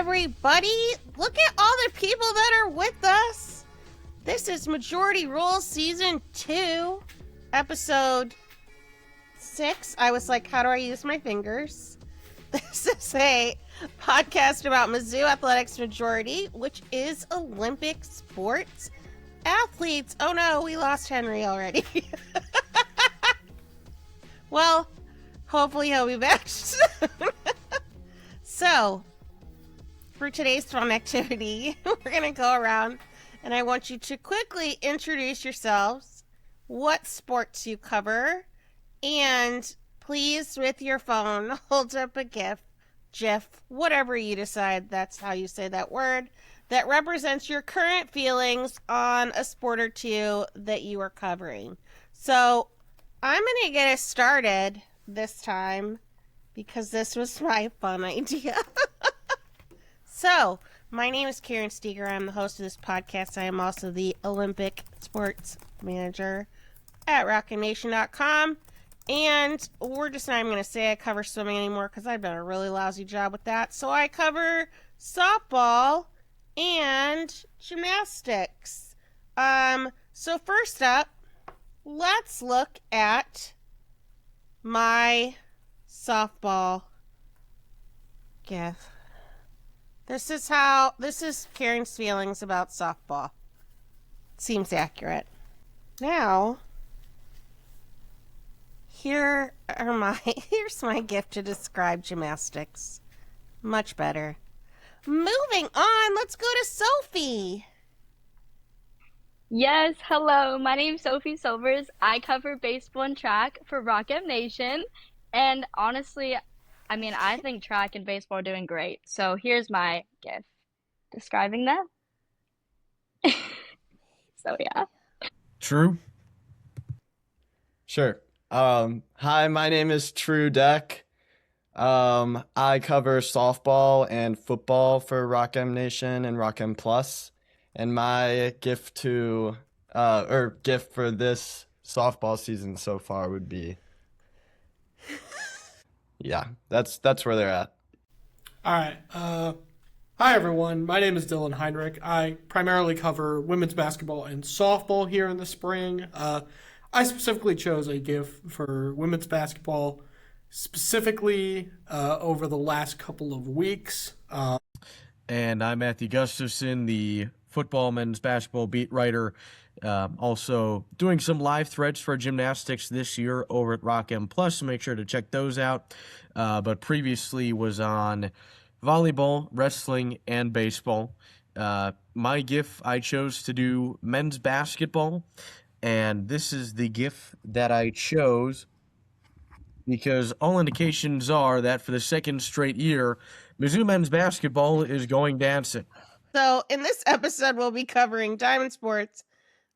everybody. Look at all the people that are with us. This is Majority Rules Season 2, Episode 6. I was like, how do I use my fingers? This is a podcast about Mizzou Athletics Majority, which is Olympic sports athletes. Oh no, we lost Henry already. Well, hopefully he'll be back soon. So, for today's fun activity, we're going to go around and I want you to quickly introduce yourselves, what sports you cover, and please, with your phone, hold up a GIF, whatever you decide, that's how you say that word, that represents your current feelings on a sport or two that you are covering. So, I'm going to get us started this time because this was my fun idea. So, my name is Karen Steger. I'm the host of this podcast. I am also the Olympic sports manager at RocketNation.com. And we're just not even going to say I cover swimming anymore because I've done a really lousy job with that. So I cover softball and gymnastics. So first up, let's look at my softball GIF. This is Karen's feelings about softball. Seems accurate. Now, here's my GIF to describe gymnastics. Much better. Moving on, let's go to Sophie. Yes, hello. My name's Sophie Silvers. I cover baseball and track for Rocket Nation. And honestly, I think track and baseball are doing great. So here's my GIF describing them. So yeah. True. Sure. Hi, my name is True Deck. I cover softball and football for Rock M Nation and Rock M Plus. And my gift for this softball season so far would be, yeah, that's where they're at. All right. Hi, everyone. My name is Dylan Heinrich. I primarily cover women's basketball and softball here in the spring. I specifically chose a GIF for women's basketball, specifically over the last couple of weeks. And I'm Matthew Gustafson, the football men's basketball beat writer. Also doing some live threads for gymnastics this year over at Rock M Plus, so make sure to check those out. But previously was on volleyball, wrestling, and baseball. My GIF, I chose to do men's basketball, and this is the GIF that I chose because all indications are that for the second straight year, Mizzou men's basketball is going dancing. So in this episode, we'll be covering diamond sports,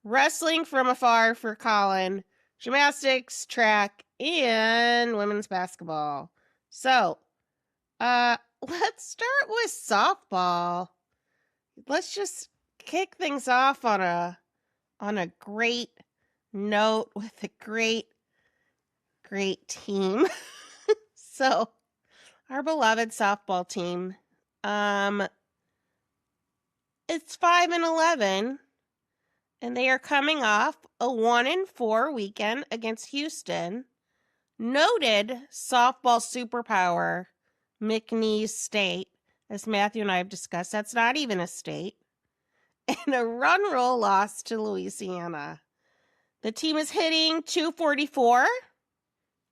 wrestling from afar for Colin, gymnastics, track, and women's basketball. So, let's start with softball. Let's just kick things off on a great note with a great team. So, our beloved softball team, it's 5-11, and they are coming off a 1-4 weekend against Houston. Noted softball superpower, McNeese State, as Matthew and I have discussed. That's not even a state. And a run roll loss to Louisiana. The team is hitting .244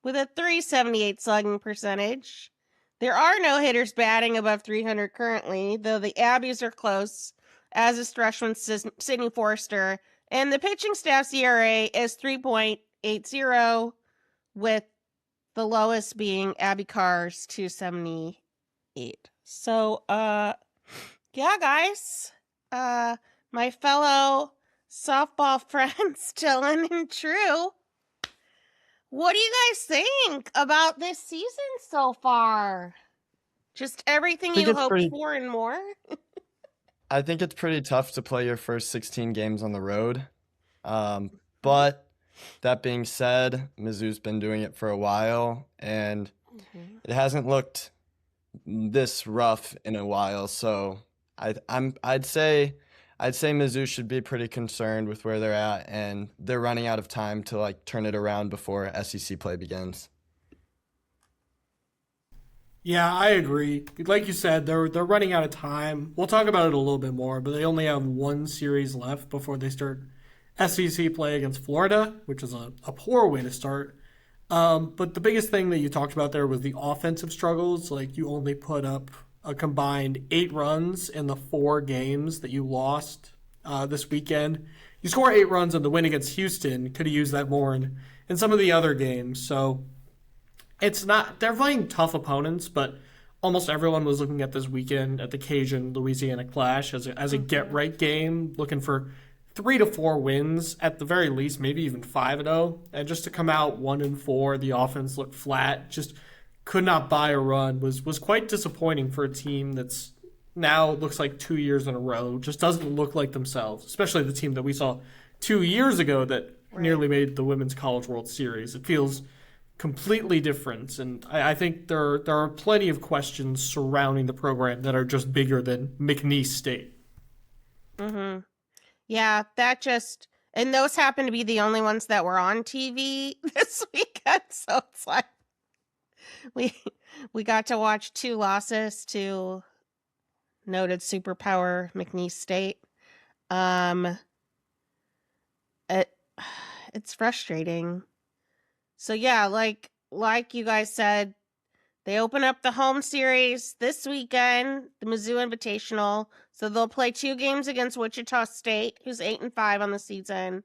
with a .378 slugging percentage. There are no hitters batting above .300 currently, though the Abbeys are close, as is freshman Sydney Forrester. And the pitching staff's ERA is 3.80, with the lowest being Abby Carr's 278. So, yeah, guys. My fellow softball friends, Dylan and True, what do you guys think about this season so far? Just everything you hoped for and more? I think it's pretty tough to play your first 16 games on the road. But that being said, Mizzou's been doing it for a while, and it hasn't looked this rough in a while. So I'd say Mizzou should be pretty concerned with where they're at, and they're running out of time to like turn it around before SEC play begins. Yeah, I agree. Like you said, they're running out of time. We'll talk about it a little bit more, but they only have one series left before they start SEC play against Florida, which is a poor way to start. But the biggest thing that you talked about there was the offensive struggles. Like you only put up a combined 8 runs in the 4 games that you lost this weekend. You score 8 runs in the win against Houston. Could have used that more in some of the other games. So it's not, they're playing tough opponents, but almost everyone was looking at this weekend at the Cajun Louisiana Clash as a get right game, looking for 3 to 4 wins at the very least, maybe even 5-0. And just to come out 1-4, the offense looked flat, just could not buy a run, was quite disappointing for a team that's now looks like 2 years in a row, just doesn't look like themselves, especially the team that we saw 2 years ago that nearly made the Women's College World Series. It feels completely different, and I think there are plenty of questions surrounding the program that are just bigger than McNeese State. Mm-hmm. Yeah, and those happen to be the only ones that were on TV this weekend. So it's like we got to watch 2 losses to noted superpower McNeese State. It it's frustrating. So yeah, like you guys said, they open up the home series this weekend, the Mizzou Invitational. So they'll play 2 games against Wichita State, who's 8-5 on the season,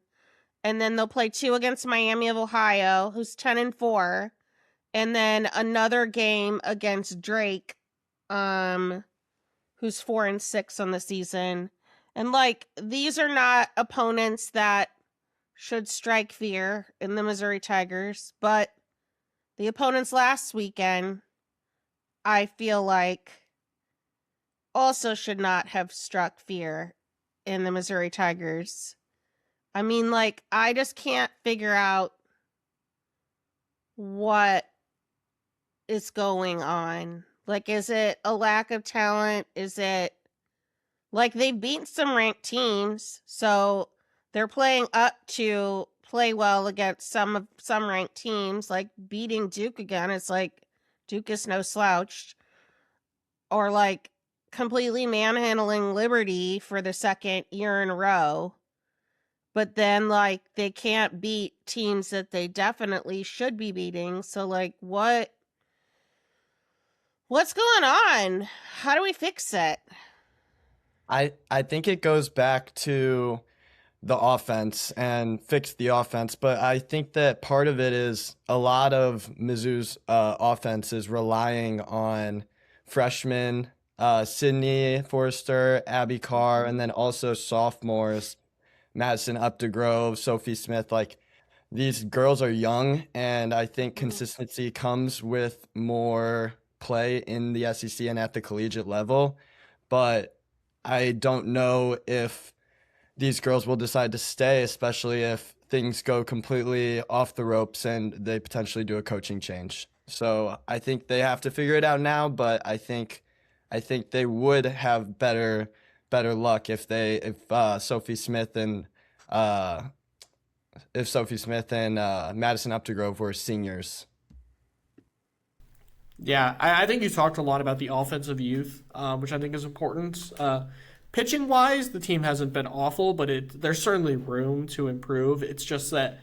and then they'll play 2 against Miami of Ohio, who's 10-4, and then another game against Drake, who's 4-6 on the season. And like these are not opponents that should strike fear in the Missouri Tigers, but the opponents last weekend, I feel like, also should not have struck fear in the Missouri Tigers. I mean, like, I just can't figure out what is going on. Like, is it a lack of talent? Is it like they've beaten some ranked teams, so they're playing up to play well against some ranked teams, like beating Duke again. It's like Duke is no slouch. Or like completely manhandling Liberty for the 2nd year in a row. But then like they can't beat teams that they definitely should be beating. So like what's going on? How do we fix it? I think it goes back to the offense and fix the offense, but I think that part of it is a lot of Mizzou's offense is relying on freshmen, Sydney Forrester, Abby Carr, and then also sophomores, Madison Updegrove, Sophie Smith. Like these girls are young, and I think consistency comes with more play in the SEC and at the collegiate level, but I don't know if these girls will decide to stay, especially if things go completely off the ropes and they potentially do a coaching change. So I think they have to figure it out now, but I think they would have better luck if Sophie Smith and Madison Updegrove were seniors. Yeah, I think you talked a lot about the offensive youth, which I think is important. Pitching wise, the team hasn't been awful, but there's certainly room to improve. It's just that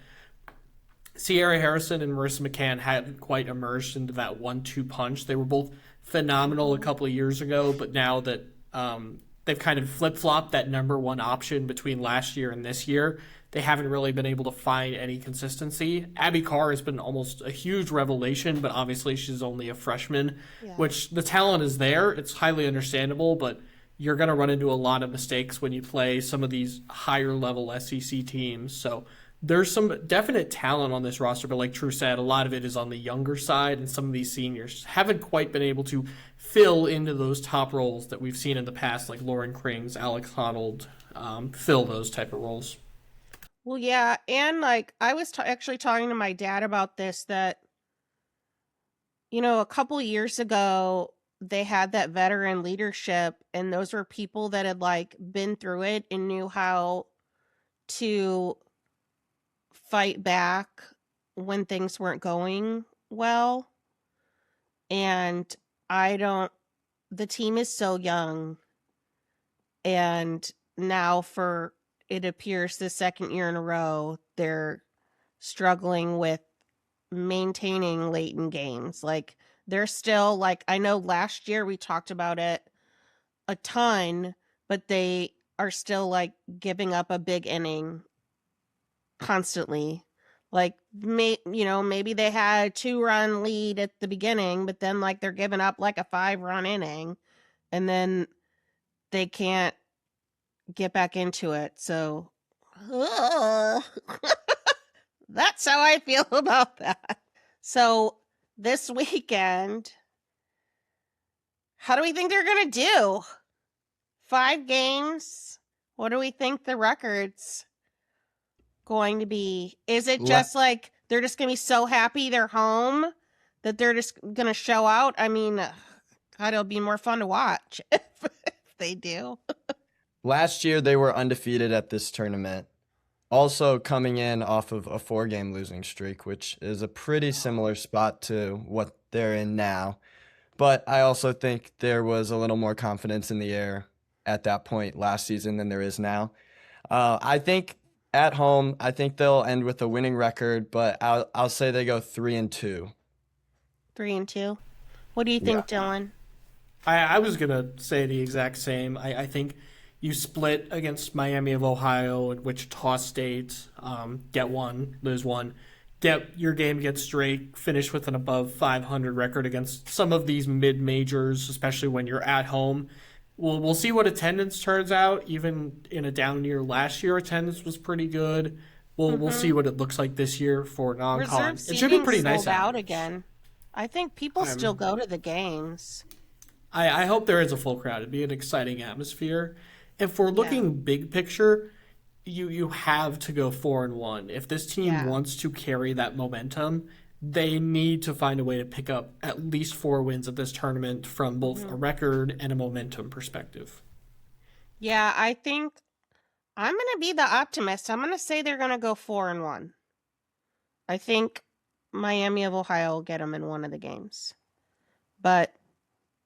Sierra Harrison and Marissa McCann hadn't quite emerged into that 1-2 punch. They were both phenomenal a couple of years ago, but now that they've kind of flip-flopped that number 1 option between last year and this year, they haven't really been able to find any consistency. Abby Carr has been almost a huge revelation, but obviously she's only a freshman, which the talent is there. It's highly understandable, but you're going to run into a lot of mistakes when you play some of these higher-level SEC teams. So there's some definite talent on this roster, but like True said, a lot of it is on the younger side, and some of these seniors haven't quite been able to fill into those top roles that we've seen in the past, like Lauren Krings, Alex Honnold, fill those type of roles. Well, yeah, and like I was actually talking to my dad about this, that, you know, a couple years ago, they had that veteran leadership, and those were people that had like been through it and knew how to fight back when things weren't going well. And I don't, the team is so young, and now for it appears the second year in a row they're struggling with maintaining late in games. Like they're still like, I know last year we talked about it a ton, but they are still like giving up a big inning constantly. Like maybe they had a 2-run lead at the beginning, but then like they're giving up like a 5-run inning, and then they can't get back into it. So that's how I feel about that. So this weekend, how do we think they're going to do? 5 games. What do we think the record's going to be? Is it just like they're just going to be so happy they're home that they're just going to show out? I mean, God, it'll be more fun to watch if they do. Last year, they were undefeated at this tournament, also coming in off of a 4-game losing streak, which is a pretty similar spot to what they're in now. But I also think there was a little more confidence in the air at that point last season than there is now. I think at home, I think they'll end with a winning record, but I'll say they go 3-2. 3-2. What do you think, Dylan? I was going to say the exact same. I think you split against Miami of Ohio and Wichita State, get one, lose one. Get your game against Drake, finish with an above 500 record against some of these mid-majors, especially when you're at home. We'll see what attendance turns out. Even in a down year last year, attendance was pretty good. We'll see what it looks like this year for non-con. It should be pretty nice sold out again. I think people still go to the games. I hope there is a full crowd. It'd be an exciting atmosphere. If we're looking big picture, you have to go 4-1. If this team wants to carry that momentum, they need to find a way to pick up at least 4 wins at this tournament from both a record and a momentum perspective. Yeah, I think I'm going to be the optimist. I'm going to say they're going to go 4-1. I think Miami of Ohio will get them in one of the games. But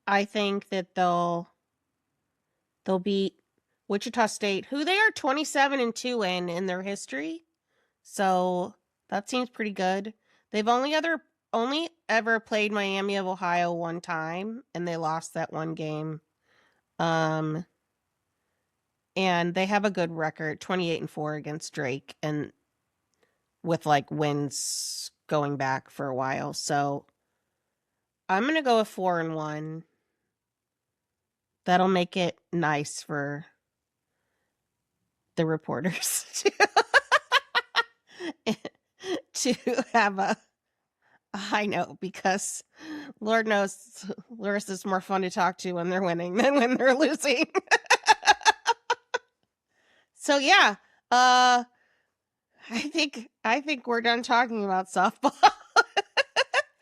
I think that they'll beat Wichita State, who they are 27-2 in their history. So that seems pretty good. They've only ever played Miami of Ohio one time, and they lost that one game. And they have a good record, 28-4 against Drake, and with like wins going back for a while. So I'm gonna go with 4-1. That'll make it nice for the reporters to have a high note, because Lord knows Larissa's more fun to talk to when they're winning than when they're losing. So yeah, I think we're done talking about softball.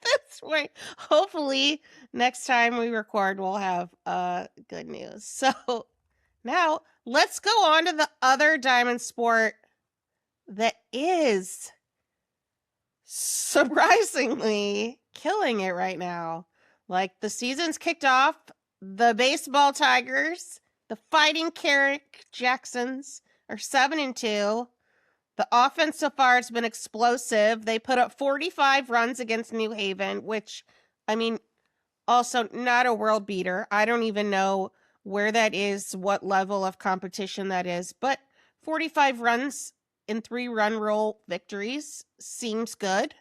This way, hopefully next time we record we'll have good news. So now let's go on to the other diamond sport that is surprisingly killing it right now. Like, the season's kicked off. The baseball Tigers, the Fighting Carrick Jacksons, are 7-2. The offense so far has been explosive. They put up 45 runs against New Haven, which, I mean, also not a world beater. I don't even know where that is, what level of competition that is, but 45 runs in 3-run roll victories seems good.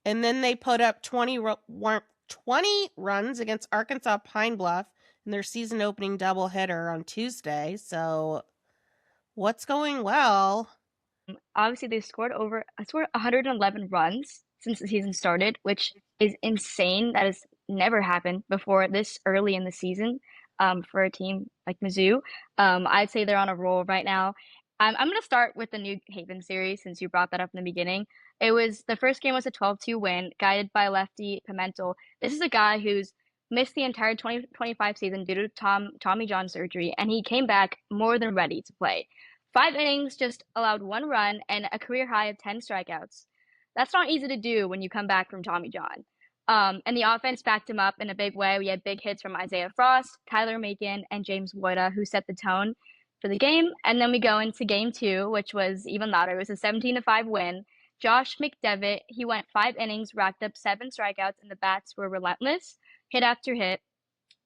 And then they put up 20 runs against Arkansas Pine Bluff in their season opening doubleheader on Tuesday. So what's going well? Obviously, they scored 111 runs since the season started, which is insane. That has never happened before this early in the season for a team like Mizzou. I'd say they're on a roll right now. I'm going to start with the New Haven series since you brought that up in the beginning. The first game was a 12-2 win, guided by lefty Pimentel. This is a guy who's missed the entire 2025 season due to Tommy John surgery, and he came back more than ready to play. 5 innings, just allowed 1 run and a career high of 10 strikeouts. That's not easy to do when you come back from Tommy John. And the offense backed him up in a big way. We had big hits from Isaiah Frost, Tyler Macon, and James Woida, who set the tone for the game. And then we go into game 2, which was even louder. It was a 17-5 win. Josh McDevitt, he went 5 innings, racked up 7 strikeouts, and the bats were relentless, hit after hit.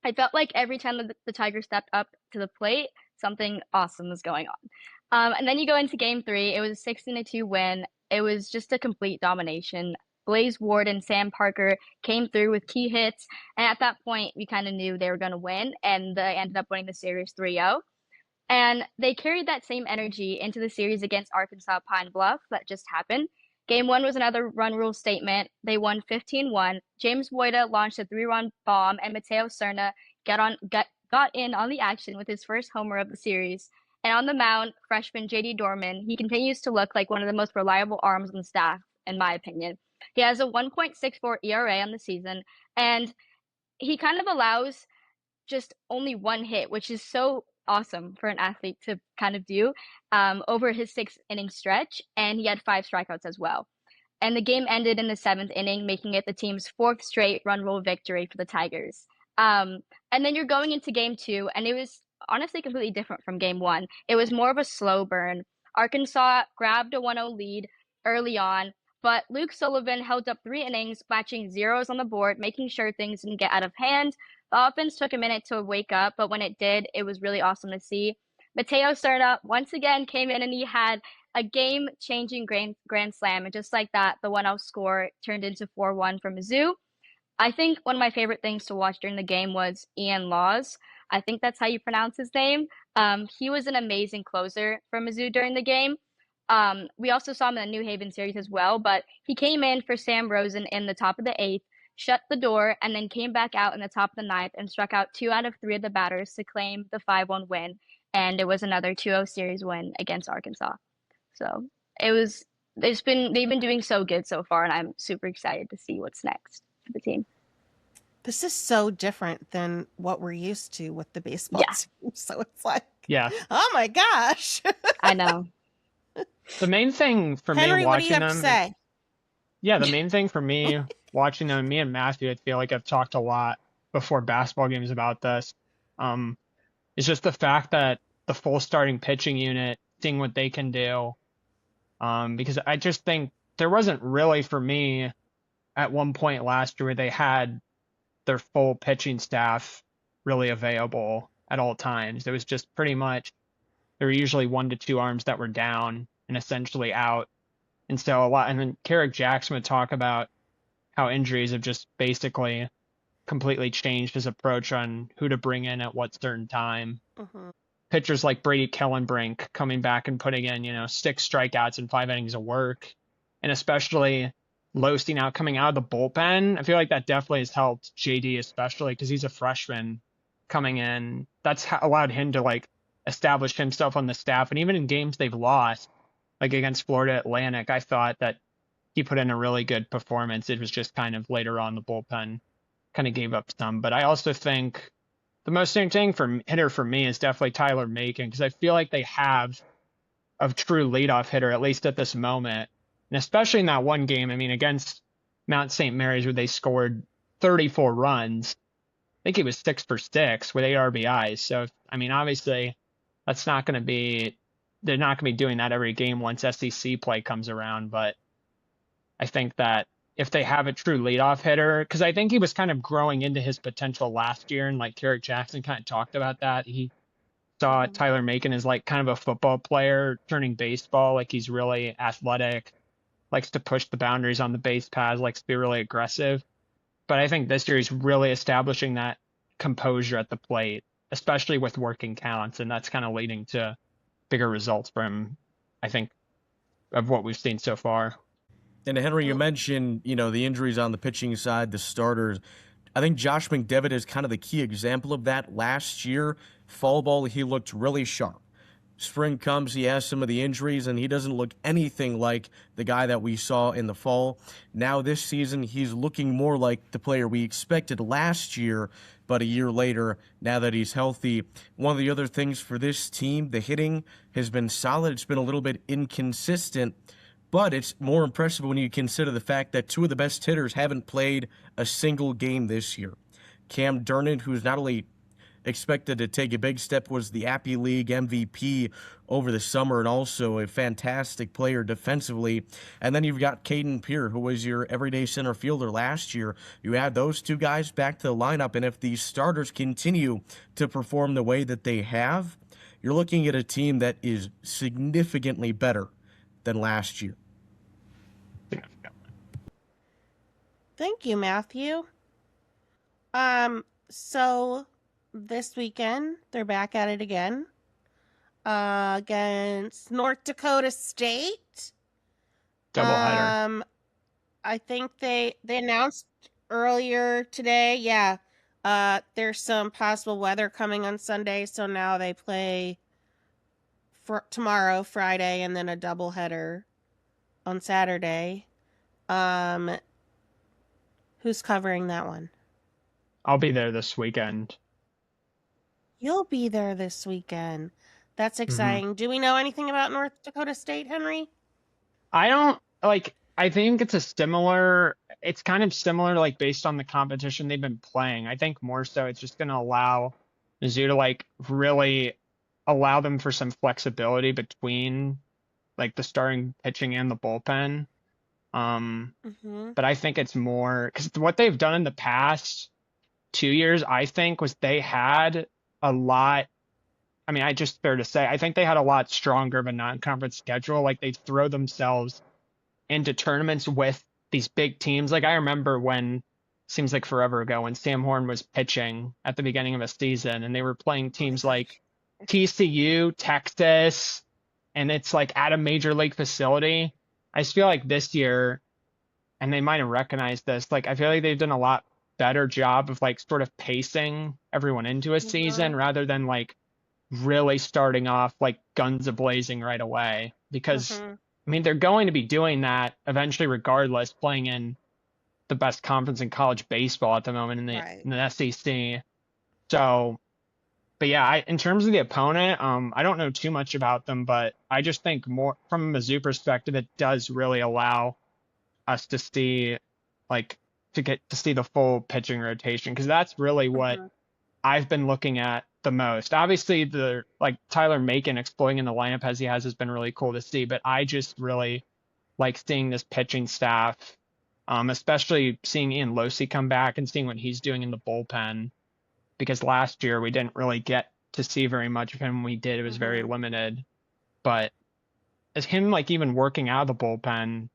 I felt like every time the Tigers stepped up to the plate, something awesome was going on. And then you go into game 3. It was a 16-2 win. It was just a complete domination. Blaze Ward and Sam Parker came through with key hits, and at that point, we kind of knew they were going to win, and they ended up winning the series 3-0. And they carried that same energy into the series against Arkansas Pine Bluff that just happened. Game 1 was another run rule statement. They won 15-1. James Woida launched a 3-run bomb, and Mateo Cerna got in on the action with his first homer of the series. And on the mound, freshman J.D. Dorman, he continues to look like one of the most reliable arms on the staff, in my opinion. He has a 1.64 ERA on the season, and he kind of allows just only 1 hit, which is so awesome for an athlete to kind of do over his 6-inning stretch, and he had 5 strikeouts as well. And the game ended in the 7th inning, making it the team's 4th straight run rule victory for the Tigers. And then you're going into game 2, and it was honestly completely different from game 1. It was more of a slow burn. Arkansas grabbed a 1-0 lead early on, but Luke Sullivan held up 3 innings, matching zeros on the board, making sure things didn't get out of hand. The offense took a minute to wake up, but when it did, it was really awesome to see. Mateo Cerna once again came in and he had a game-changing grand slam, and just like that, the 1-0 score turned into 4-1 for Mizzou. I think one of my favorite things to watch during the game was Ian Laws. I think that's how you pronounce his name. He was an amazing closer for Mizzou during the game. We also saw him in the New Haven series as well, but he came in for Sam Rosen in the top of the 8th, shut the door, and then came back out in the top of the 9th and struck out 2 out of 3 of the batters to claim the 5-1 win. And it was another 2-0 series win against Arkansas. So they've been doing so good so far, and I'm super excited to see what's next for the team. This is so different than what we're used to with the baseball team. So it's like, oh my gosh. I know. The main thing for Henry, me what do you watching have to them, say? the main thing for me watching them, me and Matthew, I feel like I've talked a lot before basketball games about this. It's just the fact that the full starting pitching unit, seeing what they can do. Because I just think there wasn't really, for me, at one point last year where they had their full pitching staff really available at all times. It was just pretty much, there were usually 1 to 2 arms that were down and essentially out. And so and then Carrick Jackson would talk about how injuries have just basically completely changed his approach on who to bring in at what certain time. Pitchers like Brady Kellenbrink coming back and putting in, 6 strikeouts and 5 innings of work, and especially Losting out coming out of the bullpen. I feel like that definitely has helped JD, especially because he's a freshman coming in. That's allowed him to establish himself on the staff. And even in games they've lost, like against Florida Atlantic, I thought that he put in a really good performance. It was just kind of later on the bullpen kind of gave up some. But I also think the most interesting hitter for me is definitely Tyler Macon, because I feel like they have a true leadoff hitter, at least at this moment. And especially in that one game, against Mount St. Mary's, where they scored 34 runs, I think he was 6 for 6 with 8 RBIs. So, obviously that's not going to be, they're not going to be doing that every game once SEC play comes around. But I think that if they have a true leadoff hitter, because I think he was kind of growing into his potential last year, and like Carrick Jackson kind of talked about that. He saw Tyler Macon as kind of a football player turning baseball. He's really athletic, likes to push the boundaries on the base paths, likes to be really aggressive. But I think this year he's really establishing that composure at the plate, especially with working counts, and that's kind of leading to bigger results for him, I think, of what we've seen so far. And Henry, you mentioned, the injuries on the pitching side, the starters. I think Josh McDevitt is kind of the key example of that. Last year, fall ball, he looked really sharp. spring comes, he has some of the injuries, and he doesn't look anything like the guy that we saw in the fall. Now this season, he's looking more like the player we expected last year, but a year later, now that he's healthy. One of the other things for this team, the hitting has been solid. It's been a little bit inconsistent, but it's more impressive when you consider the fact that two of the best hitters haven't played a single game this year. Cam Durnan, who's not only expected to take a big step, was the Appy League MVP over the summer and also a fantastic player defensively. And then you've got Caden Peer, who was your everyday center fielder last year. You add those two guys back to the lineup, and if these starters continue to perform the way that they have, you're looking at a team that is significantly better than last year. Thank you, Matthew. So this weekend they're back at it again against North Dakota State. Doubleheader. I think they announced earlier today, yeah. There's some possible weather coming on Sunday, so now they play for tomorrow, Friday, and then a doubleheader on Saturday. Who's covering that one? I'll be there this weekend. You'll be there this weekend. That's Mm-hmm. exciting. Do we know anything about North Dakota State, Henry? I think it's kind of similar, like based on the competition they've been playing. I think more so it's just going to allow Mizzou to like really allow them for some flexibility between like the starting pitching and the bullpen. But I think it's more because what they've done in the past 2 years, I think, was they had a lot. I mean, fair to say, I think they had a lot stronger of a non-conference schedule. Like they throw themselves into tournaments with these big teams. Like I remember when, seems like forever ago, when Sam Horn was pitching at the beginning of a season and they were playing teams like TCU, Texas, and it's like at a major league facility. I just feel like this year, and they might have recognized this, like I feel like they've done a lot better job of like sort of pacing everyone into a season rather than like really starting off like guns a-blazing right away. Because I mean, they're going to be doing that eventually regardless, playing in the best conference in college baseball at the moment in the SEC. So, but yeah, in terms of the opponent, I don't know too much about them, but I just think more from a Mizzou perspective, it does really allow us to see the full pitching rotation, because that's really what I've been looking at the most. Obviously, the like Tyler Macon exploring in the lineup as he has been really cool to see, but I just really like seeing this pitching staff, especially seeing Ian Losey come back and seeing what he's doing in the bullpen, because last year we didn't really get to see very much of him. When we did, it was very limited. But as him like even working out of the bullpen,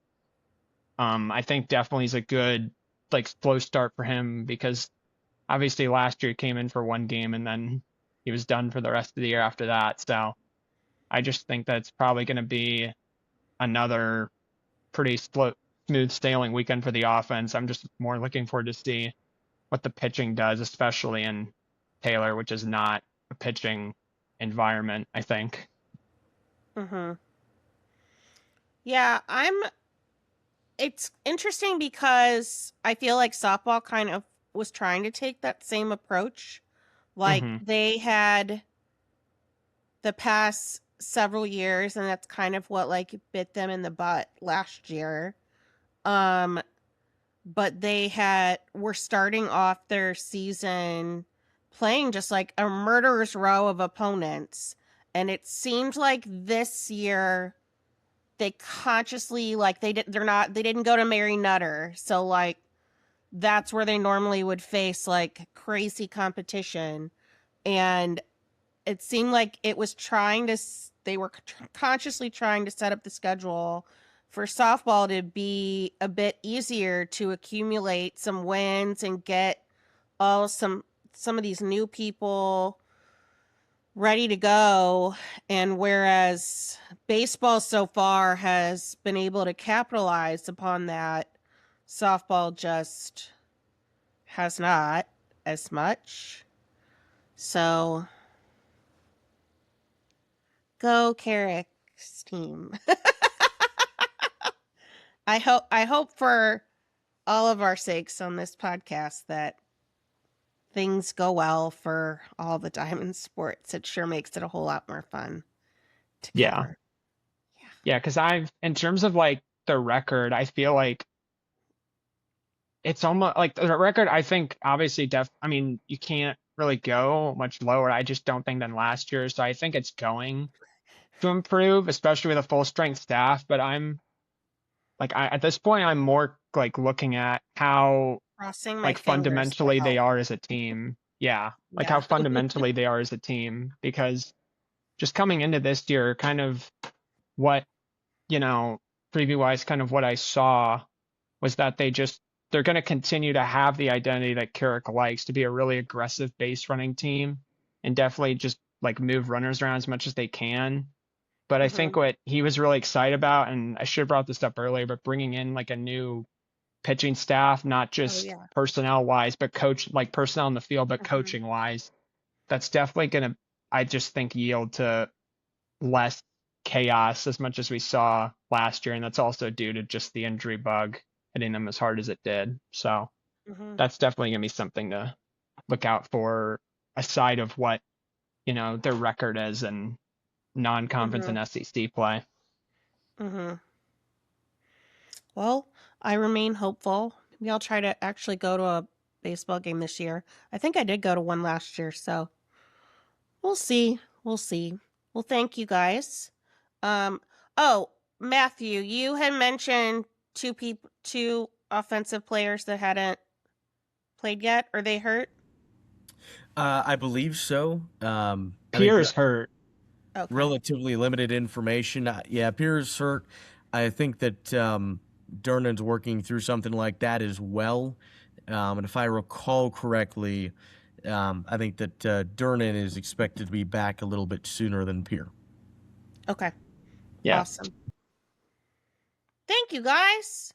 I think definitely is a good like slow start for him, because obviously last year he came in for one game and then he was done for the rest of the year after that. So I just think that's probably going to be another pretty smooth sailing weekend for the offense. I'm just more looking forward to see what the pitching does, especially in Taylor, which is not a pitching environment, I think. Yeah, it's interesting because I feel like softball kind of was trying to take that same approach. Like they had the past several years, and that's kind of what like bit them in the butt last year. But were starting off their season playing just like a murderer's row of opponents. And it seemed like this year they consciously like they didn't go to Mary Nutter. So like that's where they normally would face like crazy competition. And it seemed like they were consciously trying to set up the schedule for softball to be a bit easier to accumulate some wins and get some of these new people ready to go. And whereas baseball so far has been able to capitalize upon that, softball just has not as much. So Go Carrick's team. I hope for all of our sakes on this podcast that things go well for all the diamond sports. It sure makes it a whole lot more fun to Yeah. cover. Yeah, because in terms of like the record, I feel like it's almost like the record, I think obviously I mean, you can't really go much lower. I just don't think than last year. So I think it's going to improve, especially with a full strength staff. But at this point, I'm more like looking at how Crossing my like fingers for fundamentally they help. are as a team. Yeah, like Yeah. how fundamentally they are as a team, because just coming into this year, kind of what, preview wise, kind of what I saw was that they're going to continue to have the identity that Carrick likes, to be a really aggressive base running team and definitely just like move runners around as much as they can. But I think what he was really excited about, and I should have brought this up earlier, but bringing in like a new pitching staff, not just yeah. personnel wise, but personnel in the field, but coaching wise, that's definitely going to, I just think, yield to less chaos as much as we saw last year. And that's also due to just the injury bug hitting them as hard as it did. So that's definitely going to be something to look out for, aside of what, their record is in non-conference and SEC play. Well, I remain hopeful. Maybe I'll try to actually go to a baseball game this year. I think I did go to one last year, so we'll see. We'll see. Well, thank you guys. Oh, Matthew, you had mentioned two offensive players that hadn't played yet. Are they hurt? I believe so. Pierre's hurt. Okay. Relatively limited information. Yeah, Pierre's hurt. I think that Durnan's working through something like that as well. And if I recall correctly, I think that Durnan is expected to be back a little bit sooner than Pierre. Okay. Yeah. Awesome. Thank you, guys.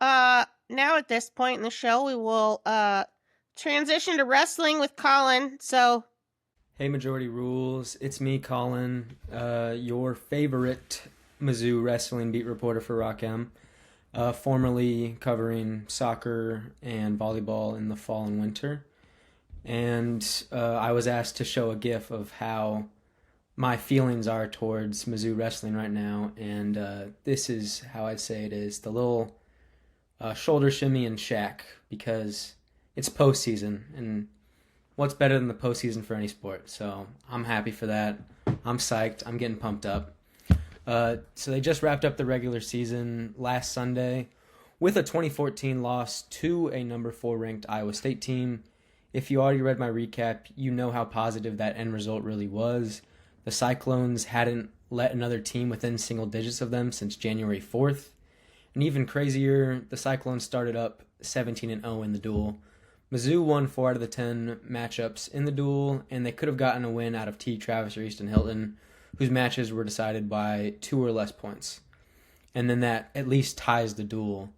Now at this point in the show, we will transition to wrestling with Colin. So, hey, Majority Rules. It's me, Colin, your favorite Mizzou wrestling beat reporter for RockM, formerly covering soccer and volleyball in the fall and winter. And I was asked to show a GIF of how my feelings are towards Mizzou wrestling right now, and this is how I'd say it is. The little shoulder shimmy and shack, because it's postseason, and what's better than the postseason for any sport? So I'm happy for that. I'm psyched. I'm getting pumped up. So they just wrapped up the regular season last Sunday with a 2014 loss to a number 4 ranked Iowa State team. If you already read my recap, you know how positive that end result really was. The Cyclones hadn't let another team within single digits of them since January 4th. And even crazier, the Cyclones started up 17-0 in the duel. Mizzou won 4 out of the 10 matchups in the duel, and they could have gotten a win out of T. Travis or Easton Hilton, whose matches were decided by 2 or less points. And then that at least ties the duel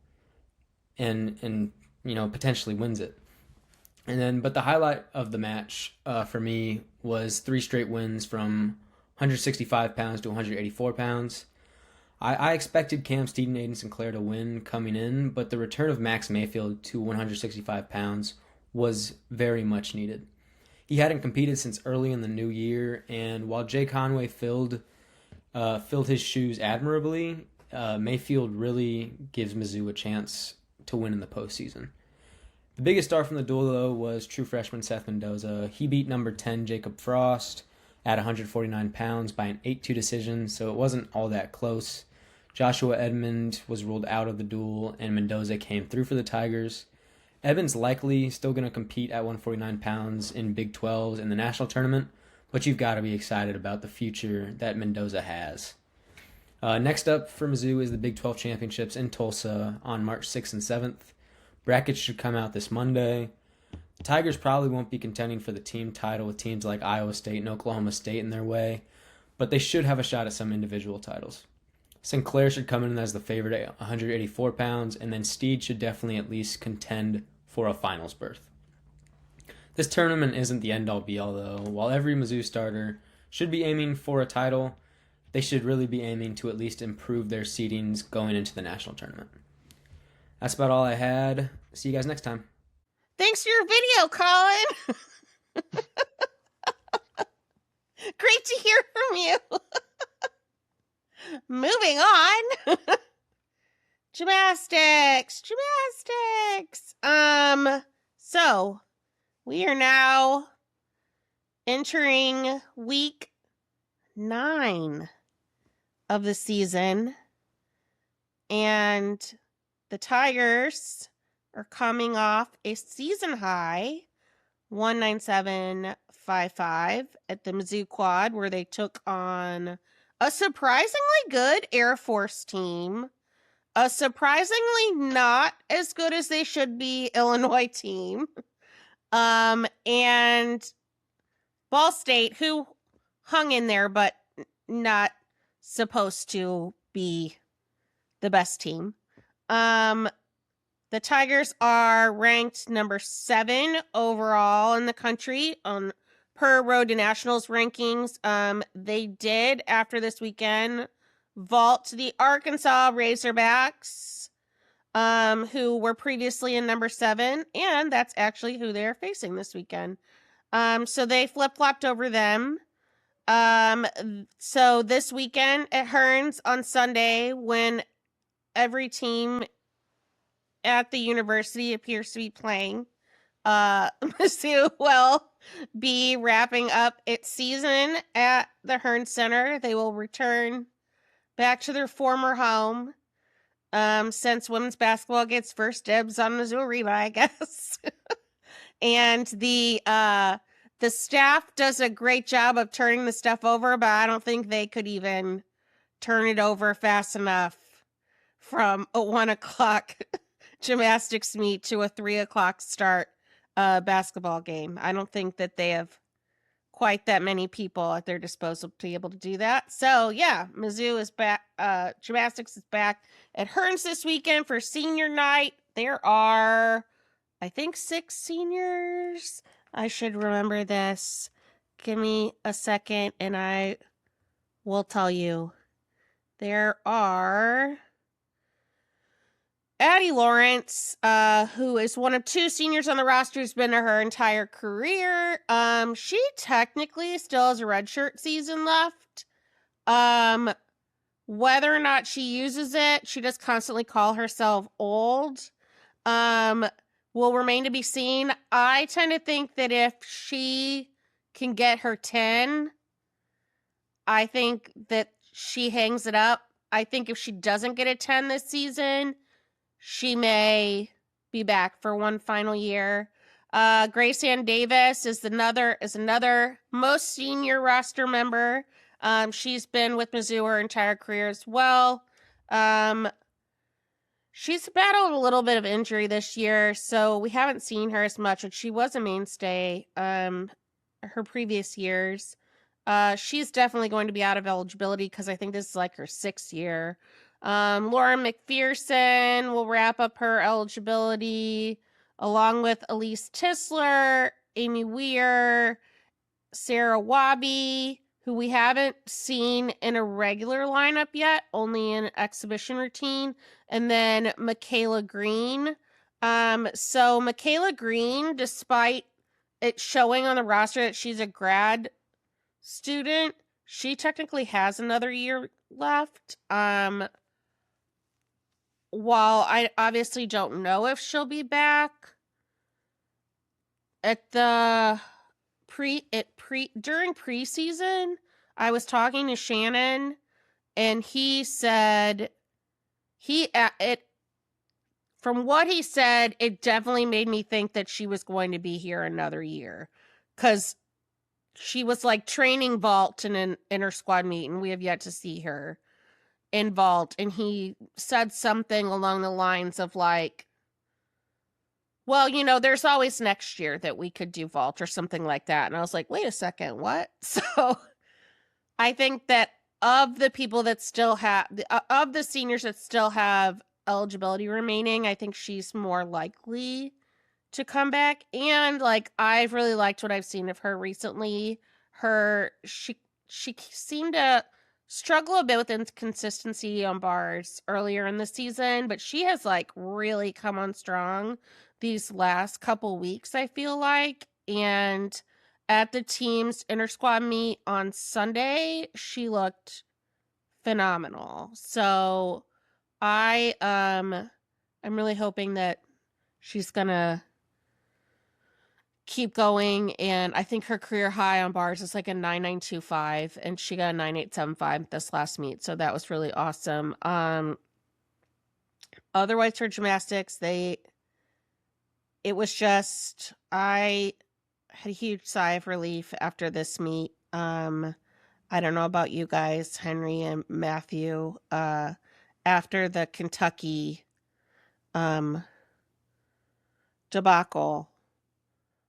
and potentially wins it. But the highlight of the match for me was 3 straight wins from 165 pounds to 184 pounds. I expected Cam Steeden, Aiden Sinclair to win coming in, but the return of Max Mayfield to 165 pounds was very much needed. He hadn't competed since early in the new year, and while Jay Conway filled his shoes admirably, Mayfield really gives Mizzou a chance to win in the postseason. The biggest star from the duel, though, was true freshman Seth Mendoza. He beat number 10 Jacob Frost at 149 pounds by an 8-2 decision, so it wasn't all that close. Joshua Edmond was ruled out of the duel, and Mendoza came through for the Tigers. Edmond's likely still going to compete at 149 pounds in Big 12s in the national tournament, but you've got to be excited about the future that Mendoza has. Next up for Mizzou is the Big 12 Championships in Tulsa on March 6th and 7th. Brackets should come out this Monday. The Tigers probably won't be contending for the team title with teams like Iowa State and Oklahoma State in their way, but they should have a shot at some individual titles. Sinclair should come in as the favorite at 184 pounds, and then Steed should definitely at least contend for a finals berth. This tournament isn't the end-all be-all, though. While every Mizzou starter should be aiming for a title, they should really be aiming to at least improve their seedings going into the national tournament. That's about all I had. See you guys next time. Thanks for your video, Colin. Great to hear from you. Moving on. Gymnastics. So we are now entering week 9 of the season, and the Tigers are coming off a season high 197.55 at the Mizzou Quad, where they took on a surprisingly good Air Force team, a surprisingly not as good as they should be Illinois team, and Ball State, who hung in there but not supposed to be the best team. The Tigers are ranked number 7 overall in the country on per Road to Nationals rankings. They did, after this weekend, vault the Arkansas Razorbacks, who were previously in number 7, and that's actually who they're facing this weekend. So they flip-flopped over them. So this weekend at Hearns on Sunday, when every team at the university appears to be playing, Mizzou will be wrapping up its season at the Hearns Center. They will return back to their former home, since women's basketball gets first dibs on Mizzou Arena, I guess. And the staff does a great job of turning the stuff over, but I don't think they could even turn it over fast enough from a 1 o'clock gymnastics meet to a 3 o'clock start basketball game. I don't think that they have quite that many people at their disposal to be able to do that. So yeah, Mizzou is back. Gymnastics is back at Hearns this weekend for senior night. There are, I think, 6 seniors. I should remember this. Give me a second and I will tell you. There are Addie Lawrence, who is one of 2 seniors on the roster, who's been there her entire career. She technically still has a redshirt season left. Whether or not she uses it, she does constantly call herself old. Will remain to be seen. I tend to think that if she can get her 10, I think that she hangs it up. I think if she doesn't get a 10 this season, she may be back for one final year. Grace Ann Davis is another most senior roster member. She's been with Mizzou her entire career as well. She's battled a little bit of injury this year, so we haven't seen her as much, but she was a mainstay her previous years. She's definitely going to be out of eligibility because I think this is like her 6th year. Lauren McPherson will wrap up her eligibility along with Elise Tisler, Amy Weir, Sarah Wabi, who we haven't seen in a regular lineup yet, only in exhibition routine, and then Michaela Green. So Michaela Green, despite it showing on the roster that she's a grad student, she technically has another year left. While I obviously don't know if she'll be back at the during preseason, I was talking to Shannon and he said from what he said, it definitely made me think that she was going to be here another year, cuz she was like training vault in an inter squad meet and we have yet to see her in vault, and he said something along the lines of like, well, there's always next year that we could do vault or something like that. And I was like, wait a second, what? So I think that of the people that still have, of the seniors that still have eligibility remaining, I think she's more likely to come back. And like, I've really liked what I've seen of her recently. She seemed to struggle a bit with inconsistency on bars earlier in the season, but she has like really come on strong these last couple weeks, I feel like. And at the team's inter squad meet on Sunday, she looked phenomenal. So I'm really hoping that she's gonna keep going, and I think her career high on bars is like a 9925, and she got a 9875 this last meet, so that was really awesome. Otherwise for gymnastics, it was just, I had a huge sigh of relief after this meet. I don't know about you guys, Henry and Matthew, after the Kentucky debacle,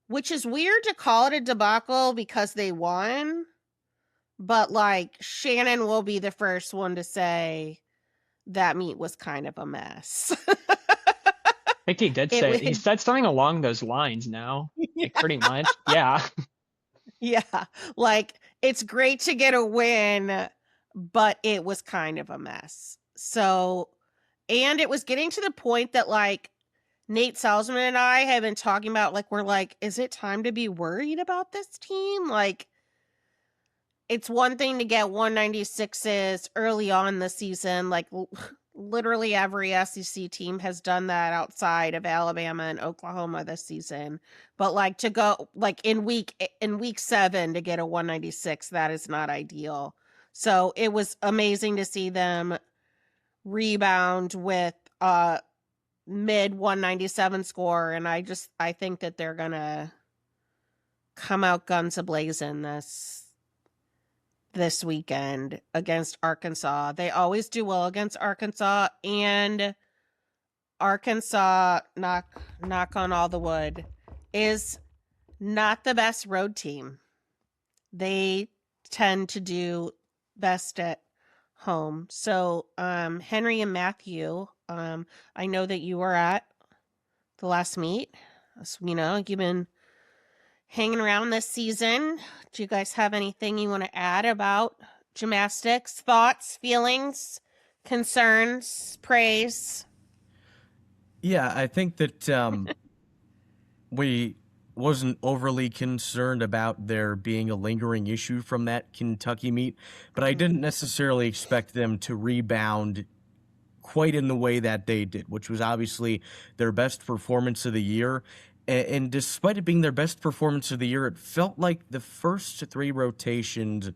which is weird to call it a debacle because they won, but like Shannon will be the first one to say that meet was kind of a mess. I think he did say he said something along those lines now. Like pretty much. Yeah. Yeah. Like it's great to get a win, but it was kind of a mess. So, and it was getting to the point that like Nate Salzman and I have been talking about, like, we're like, is it time to be worried about this team? Like, it's one thing to get 196s early on the season. Like, literally every SEC team has done that outside of Alabama and Oklahoma this season. But like to go like in week 7 to get a 196, that is not ideal. So it was amazing to see them rebound with mid 197 score, and I think that they're gonna come out guns a-blazing this weekend against Arkansas. They always do well against Arkansas, and Arkansas, knock on all the wood, is not the best road team. They tend to do best at home. So Henry and Matthew, I know that you were at the last meet. So, you've been hanging around this season. Do you guys have anything you want to add about gymnastics? Thoughts, feelings, concerns, praise? Yeah, I think that we wasn't overly concerned about there being a lingering issue from that Kentucky meet, but I didn't necessarily expect them to rebound quite in the way that they did, which was obviously their best performance of the year. And despite it being their best performance of the year, it felt like the first 3 rotations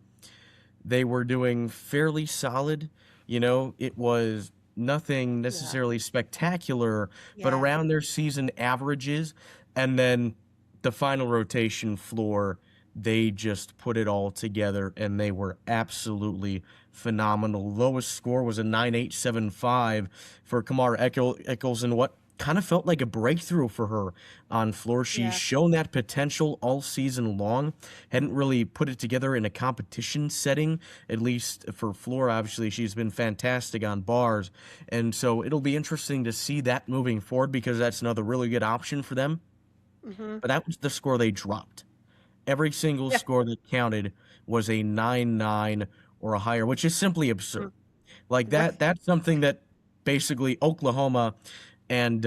they were doing fairly solid. It was nothing necessarily spectacular, but around their season averages. And then the final rotation floor, they just put it all together, and they were absolutely phenomenal. Lowest score was a 9875 for Kamara Eccles, and what kind of felt like a breakthrough for her on floor. She's shown that potential all season long. Hadn't really put it together in a competition setting, at least for floor. Obviously, she's been fantastic on bars. And so it'll be interesting to see that moving forward, because that's another really good option for them. But that was the score they dropped. Every single score that counted was a 9-9 or a higher, which is simply absurd. Like that's something that basically Oklahoma and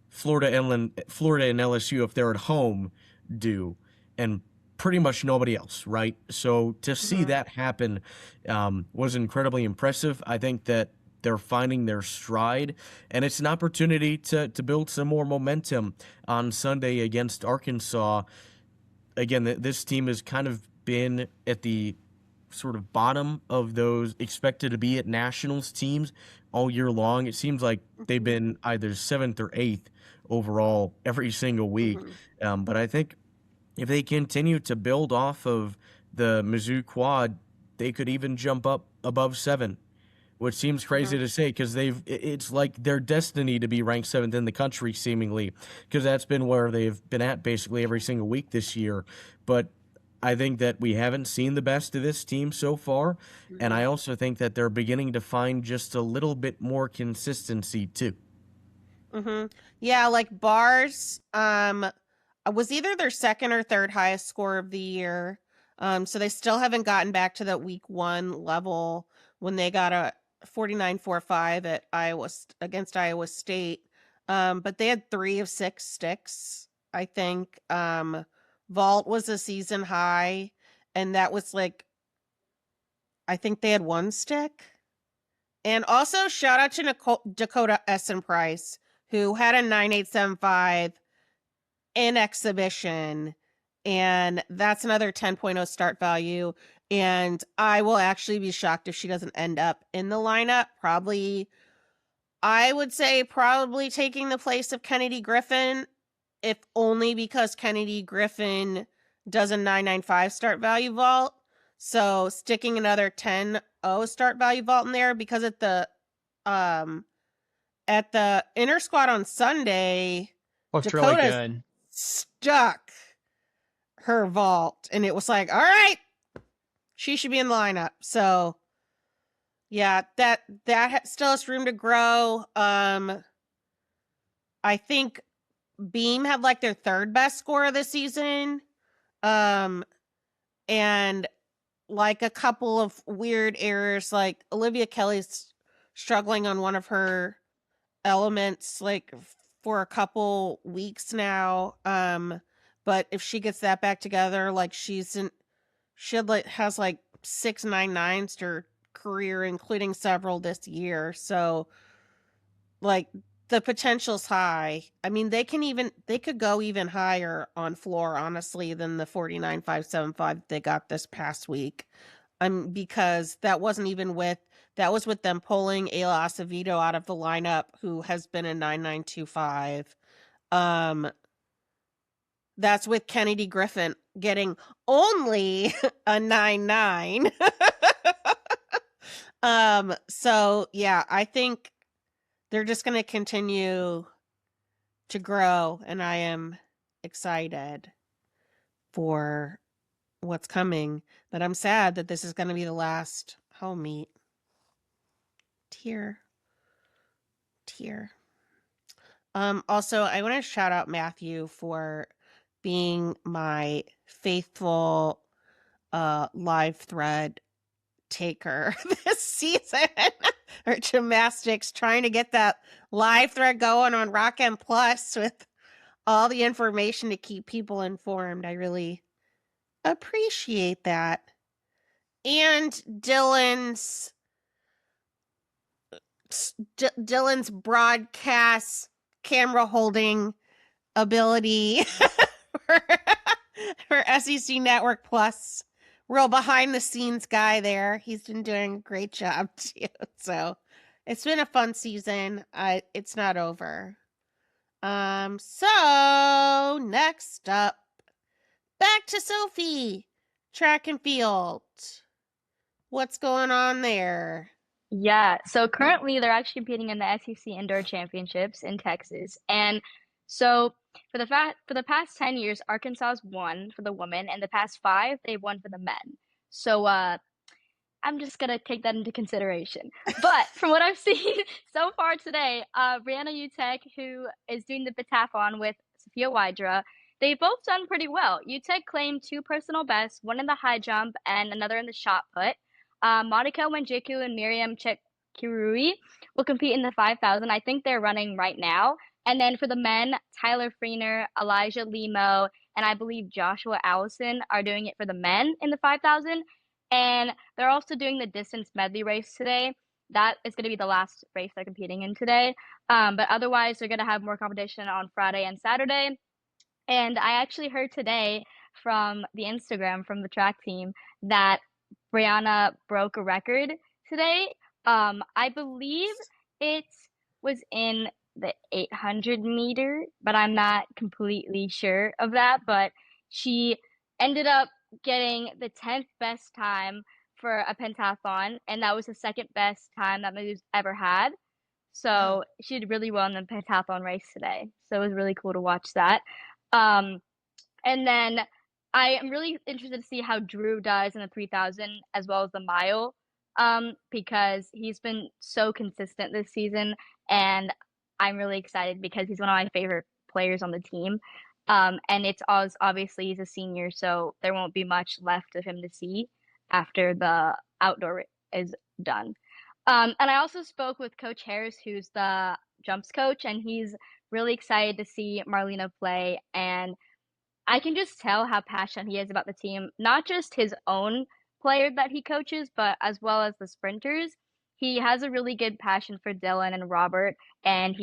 Florida and LSU, if they're at home, do, and pretty much nobody else, right? So to see that happen was incredibly impressive. I think that they're finding their stride, and it's an opportunity to build some more momentum on Sunday against Arkansas. Again, this team has kind of been at the sort of bottom of those expected to be at nationals teams all year long. It seems like they've been either 7th or 8th overall every single week. But I think if they continue to build off of the Mizzou quad, they could even jump up above 7, which seems crazy to say, because it's like their destiny to be ranked 7th in the country, seemingly, because that's been where they've been at basically every single week this year. But I think that we haven't seen the best of this team so far, and I also think that they're beginning to find just a little bit more consistency too. Yeah, like bars was either their second or third highest score of the year. So they still haven't gotten back to that week 1 level when they got a 49-4-5 at against Iowa State. But they had 3 of 6 sticks, I think. Vault was a season high, and that was like, I think they had 1 stick. And also shout out to Dakota Essen Price, who had a 9875 in exhibition, and that's another 10.0 start value. And I will actually be shocked if she doesn't end up in the lineup. I would say probably taking the place of Kennedy Griffin, if only because Kennedy Griffin does a 995 start value vault. So sticking another 10.0 start value vault in there, because at the inner squad on Sunday, Looked really Dakota good. stuck her vault, and it was like, all right, she should be in the lineup. So yeah, that still has room to grow. I think Beam had like their 3rd best score of the season. And like a couple of weird errors, like Olivia Kelly's struggling on one of her elements like for a couple weeks now. But if she gets that back together, like she has like 699s to her career, including several this year. So like the potential's high. I mean, they could go even higher on floor, honestly, than the 49.575 they got this past week. Because that was with them pulling Ayla Acevedo out of the lineup, who has been a 9925. That's with Kennedy Griffin getting only a 99. So yeah, I think they're just going to continue to grow, and I am excited for what's coming, but I'm sad that this is going to be the last home meet. Tear. Also, I want to shout out Matthew for being my faithful live thread taker this season. Or gymnastics, trying to get that live thread going on Rock M Plus with all the information to keep people informed. I really appreciate that. And Dylan's broadcast camera holding ability for SEC Network Plus. Real behind the scenes guy there. He's been doing a great job too. So it's been a fun season. It's not over. So next up, back to Sophie. Track and field. What's going on there? Yeah, so currently they're actually competing in the SEC Indoor Championships in Texas. And so for the past 10 years, Arkansas's won for the women, and the past 5 they've won for the men. So I'm just gonna take that into consideration. But from what I've seen so far today, Brianna Utek, who is doing the pentathlon with Sophia Wydra, they've both done pretty well. Utek claimed 2 personal bests, one in the high jump and another in the shot put. Monica Wenjiku and Miriam Chekirui will compete in the 5,000. I think they're running right now. And then for the men, Tyler Freener, Elijah Lemo, and I believe Joshua Allison are doing it for the men in the 5,000. And they're also doing the distance medley race today. That is going to be the last race they're competing in today. But otherwise, they're going to have more competition on Friday and Saturday. And I actually heard today from the Instagram from the track team that Brianna broke a record today. I believe it was in the 800 meter, but I'm not completely sure of that. But she ended up getting the 10th best time for a pentathlon, and that was the 2nd best time that Mizzou's ever had. So she did really well in the pentathlon race today. So it was really cool to watch that. And then I am really interested to see how Drew does in the 3,000 as well as the mile, because he's been so consistent this season, and I'm really excited because he's one of my favorite players on the team. And it's obviously he's a senior, so there won't be much left of him to see after the outdoor is done. And I also spoke with Coach Harris, who's the jumps coach, and he's really excited to see Marlena play. And I can just tell how passionate he is about the team, not just his own player that he coaches, but as well as the sprinters. He has a really good passion for Dylan and Robert, and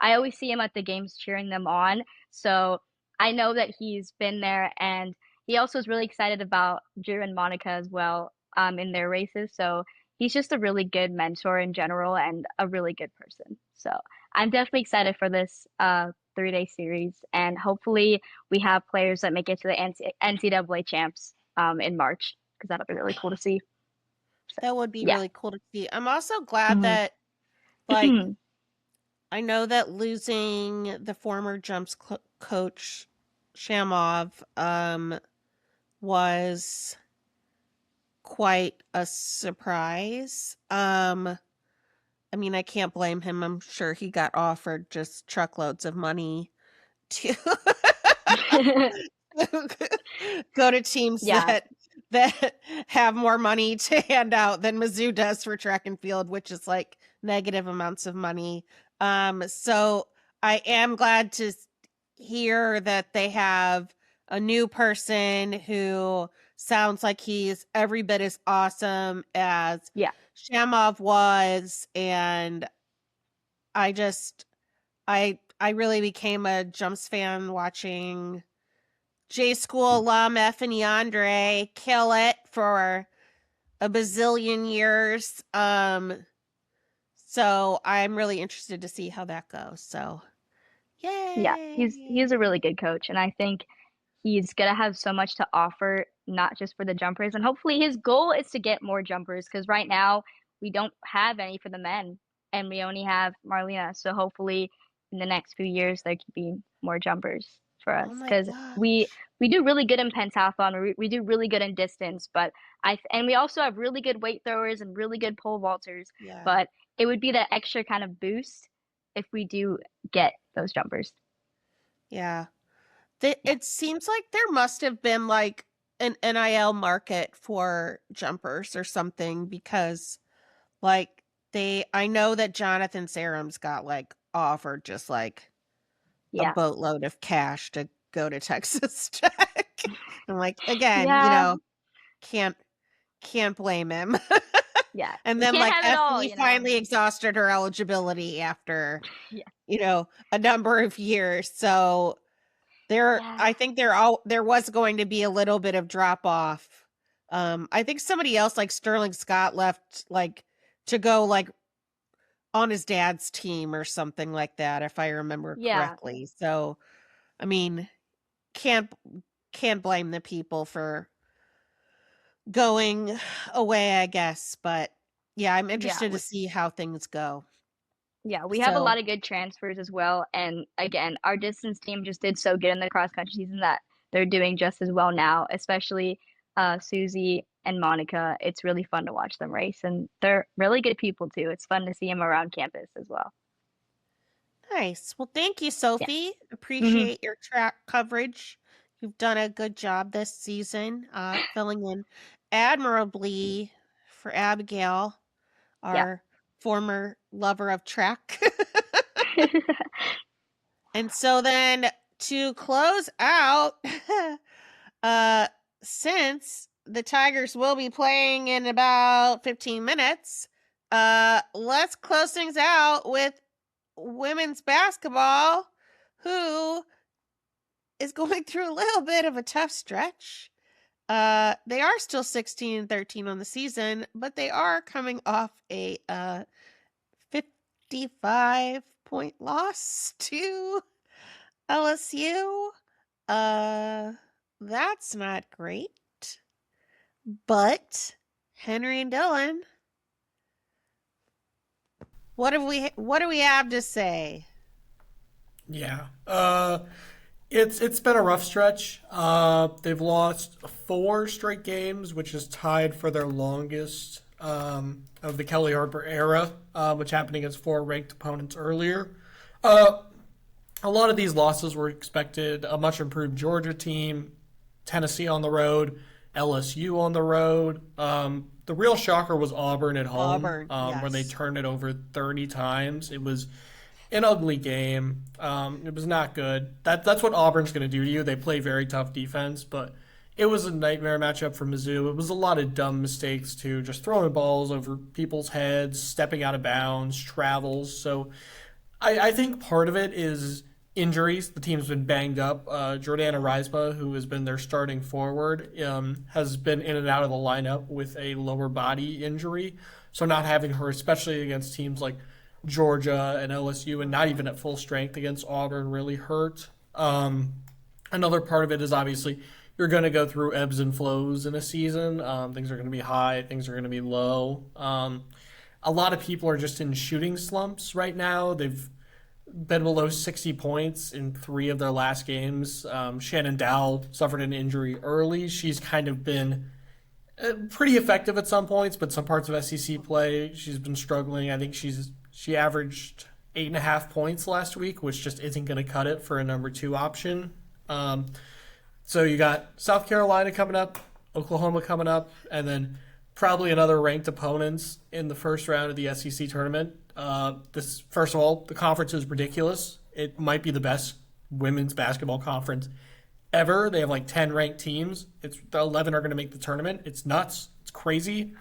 I always see him at the games cheering them on. So I know that he's been there, and he also is really excited about Drew and Monica as well, in their races. So he's just a really good mentor in general and a really good person. So I'm definitely excited for this 3-day series, and hopefully we have players that make it to the NCAA champs in March, because that'll be really cool to see. So, That would be yeah. really cool to see. I'm also glad Mhm. that, like, I know that losing the former jumps coach Shamov was quite a surprise. I mean, I can't blame him. I'm sure he got offered just truckloads of money to go to teams Yeah. that have more money to hand out than Mizzou does for track and field, which is like negative amounts of money. So I am glad to hear that they have a new person who sounds like he's every bit as awesome as Yeah. Shamov was, and I really became a jumps fan watching J School alum Effie Andre kill it for a bazillion years. So I'm really interested to see how that goes. So yay. Yeah, he's a really good coach, and I think he's gonna have so much to offer, not just for the jumpers. And hopefully his goal is to get more jumpers, because right now we don't have any for the men, and we only have Marlena. So hopefully in the next few years there could be more jumpers for us, Oh my because we gosh. we do really good in pentathlon, we do really good in distance, but and we also have really good weight throwers and really good pole vaulters. Yeah. But it would be that extra kind of boost if we do get those jumpers. Yeah. Yeah. It seems like there must have been like an NIL market for jumpers or something, because like I know that Jonathan Sarams got like offered just like a Yeah. boatload of cash to go to Texas Tech. I'm like, again, Yeah. can't blame him. Yeah. And You then can't like have it all, Effie finally exhausted her eligibility after, Yeah. a number of years. So Yeah. I think there was going to be a little bit of drop off. I think somebody else like Sterling Scott left like to go like on his dad's team or something like that, if I remember Yeah. correctly. So, I mean, can't blame the people for going away, I guess. But yeah, I'm Yeah. interested to see how things go. Yeah. We have a So, lot of good transfers as well. And again, our distance team just did so good in the cross country season that they're doing just as well now, especially Susie and Monica. It's really fun to watch them race, and they're really good people too. It's fun to see them around campus as well. nice. Well, thank you, Yeah. Sophie. Appreciate your track coverage. You've done a good job this season, filling in admirably for Abigail, Yeah. our former lover of track. And so then to close out, since the Tigers will be playing in about 15 minutes, let's close things out with women's basketball, who is going through a little bit of a tough stretch. They are still 16-13 on the season, but they are coming off a 55-point loss to LSU. That's not great. But Henry and Dylan, what do we have to say? Yeah. It's been a rough stretch. They've lost 4 straight games, which is tied for their longest of the Kelly Harper era, which happened against 4 ranked opponents earlier. a lot of these losses were expected. A much improved Georgia team, Tennessee on the road, LSU on the road. The real shocker was Auburn at home, Auburn, where they yes. turned it over 30 times. It was an ugly game. It was not good. That's what Auburn's going to do to you. They play very tough defense, but it was a nightmare matchup for Mizzou. It was a lot of dumb mistakes too, just throwing balls over people's heads, stepping out of bounds, travels. So I think part of it is injuries. The team's been banged up. Jordana Reisma, who has been their starting forward, has been in and out of the lineup with a lower body injury. So not having her, especially against teams like Georgia and LSU, and not even at full strength against Auburn, really hurt. Another part of it is obviously you're going to go through ebbs and flows in a season. Things are going to be high, things are going to be low. A lot of people are just in shooting slumps right now. They've been below 60 points in 3 of their last games. Shannon Dowell suffered an injury early. She's kind of been pretty effective at some points, but some parts of SEC play, she's been struggling. I think she averaged 8.5 points last week, which just isn't going to cut it for a number 2 option. So you got South Carolina coming up, Oklahoma coming up, and then probably another ranked opponents in the first round of the SEC tournament. This, first of all, the conference is ridiculous. It might be the best women's basketball conference ever. They have like 10 ranked teams. The 11 are going to make the tournament. It's nuts. It's crazy.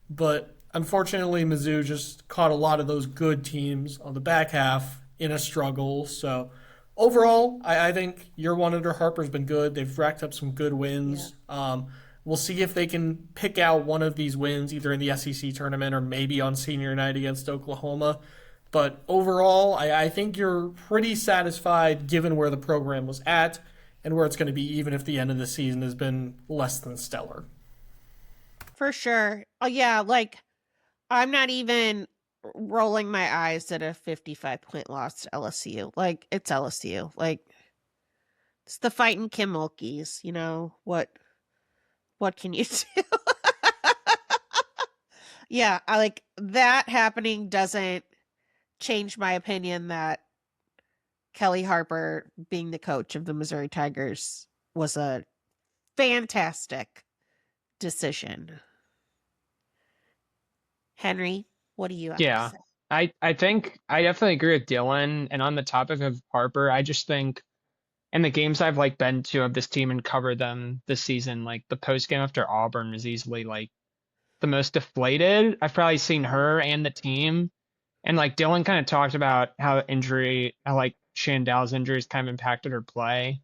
But unfortunately, Mizzou just caught a lot of those good teams on the back half in a struggle. So overall, I think year 1 under Harper's been good. They've racked up some good wins. Yeah. We'll see if they can pick out one of these wins either in the SEC tournament or maybe on senior night against Oklahoma. But overall, I think you're pretty satisfied given where the program was at and where it's going to be, even if the end of the season has been less than stellar. For sure. Oh, yeah, like, I'm not even rolling my eyes at a 55-point loss to LSU. Like, it's LSU. Like, it's the fighting Kim Mulkeys, you know, what can you do? Yeah, I like that happening doesn't change my opinion that Kelly Harper being the coach of the Missouri Tigers was a fantastic decision. Henry, what do you have to Yeah, say? I think I definitely agree with Dylan. And on the topic of Harper, I just think in the games I've like been to of this team and covered them this season, like the post game after Auburn was easily like the most deflated I've probably seen her and the team. And like Dylan kind of talked about how like Shandell's injuries kind of impacted her play.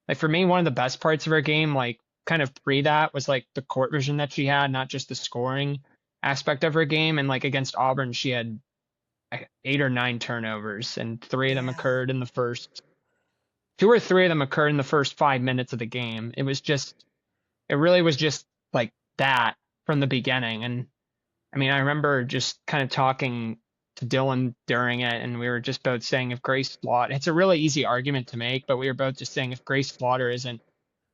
Like for me, one of the best parts of her game, like kind of pre that, was like the court vision that she had, not just the scoring aspect of her game. And like against Auburn, she had 8 or 9 turnovers, and 3 of them occurred in the first 2 or 3 of them occurred in the first 5 minutes of the game. It really was just like that from the beginning. And I mean, I remember just kind of talking to Dylan during it, and we were just both saying if Grace Slaughter, it's a really easy argument to make, but we were both just saying if Grace Slaughter isn't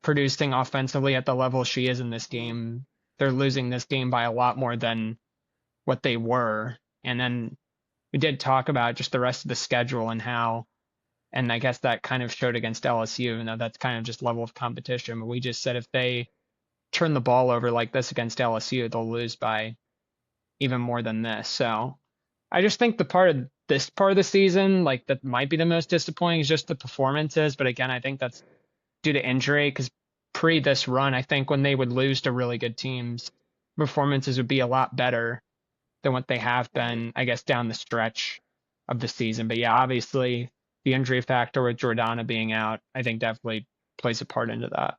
producing offensively at the level she is in this game, they're losing this game by a lot more than what they were. And then we did talk about just the rest of the schedule and how, and I guess that kind of showed against LSU, even though that's kind of just level of competition. But we just said if they turn the ball over like this against LSU, they'll lose by even more than this. So I just think this part of the season, like that might be the most disappointing is just the performances. But again, I think that's due to injury, because pre this run, I think when they would lose to really good teams, performances would be a lot better than what they have been, I guess, down the stretch of the season. But yeah, obviously the injury factor with Jordana being out, I think definitely plays a part into that.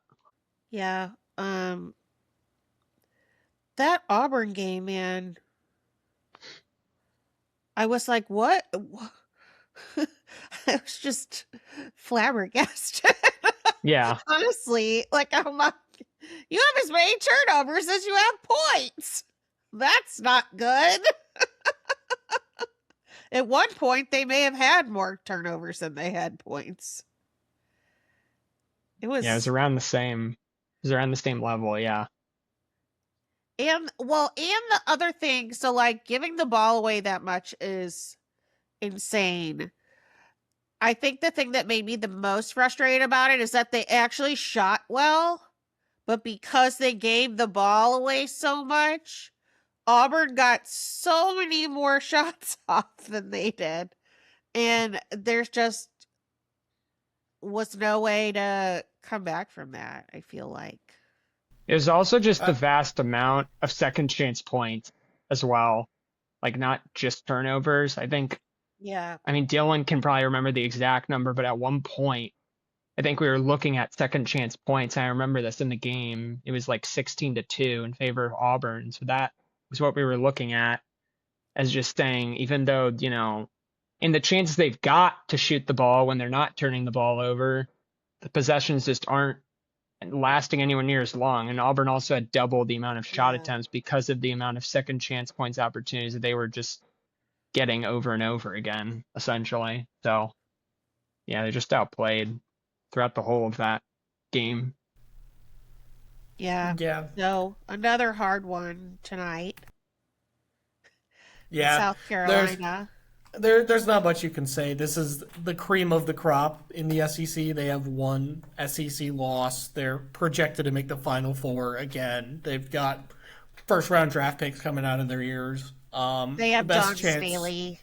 Yeah. That Auburn game, man, I was like, what? I was just flabbergasted. Yeah. Honestly, like, I'm like, you have as many turnovers as you have points. That's not good. At one point, they may have had more turnovers than they had points. It was around the same. It was around the same level. Yeah. and the other thing, so like giving the ball away that much is insane. I think the thing that made me the most frustrated about it is that they actually shot well, but because they gave the ball away so much, Auburn got so many more shots off than they did. And there's just was no way to come back from that, I feel like. It was also just the vast amount of second chance points as well. Like not just turnovers. I think, Yeah. I mean, Dylan can probably remember the exact number, but at one point, I think we were looking at second chance points. I remember this in the game. It was like 16-2 in favor of Auburn. So that was what we were looking at as just saying, even though, you know, in the chances they've got to shoot the ball when they're not turning the ball over, the possessions just aren't lasting anywhere near as long. And Auburn also had double the amount of shot Yeah. attempts because of the amount of second chance points opportunities that they were just getting over and over again, essentially. So, yeah, they just outplayed throughout the whole of that game. Yeah. Yeah. So another hard one tonight. Yeah. South Carolina. There's not much you can say. This is the cream of the crop in the SEC. They have one SEC loss. They're projected to make the Final Four again. They've got first round draft picks coming out of their ears. They have the best Don chance, Staley.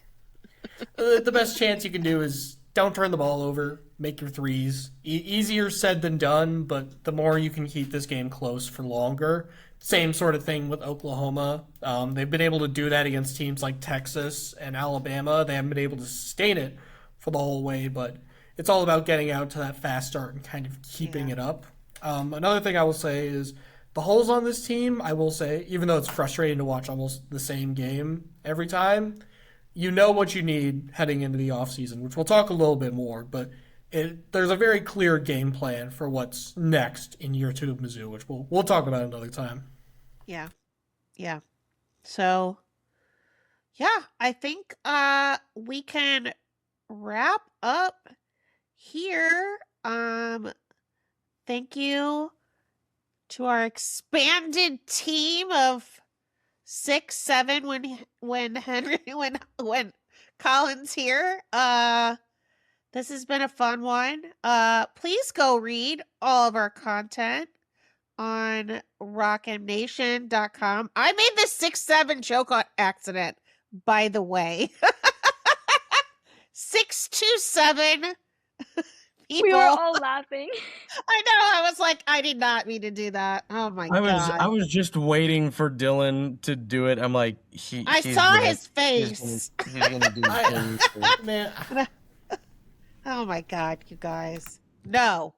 the best chance you can do is don't turn the ball over, make your threes. Easier said than done, but the more you can keep this game close for longer. Same sort of thing with Oklahoma. They've been able to do that against teams like Texas and Alabama. They haven't been able to sustain it for the whole way, but it's all about getting out to that fast start and kind of keeping it up. Another thing I will say is the holes on this team, I will say, even though it's frustrating to watch almost the same game every time, you know what you need heading into the offseason, which we'll talk a little bit more, but there's a very clear game plan for what's next in year 2 of Mizzou, which we'll talk about another time. Yeah. Yeah. So, yeah, I think we can wrap up here. Thank you to our expanded team of 6, 7 when Colin's here. This has been a fun one. Please go read all of our content on rockmnation.com. I made this 6-7 joke on accident, by the way. 627 people. We were all laughing. I know. I was like, I did not mean to do that. Oh my god. I was just waiting for Dylan to do it. I'm like, I he's saw gonna- his face. He's gonna do things. Man, Oh my god, you guys. No,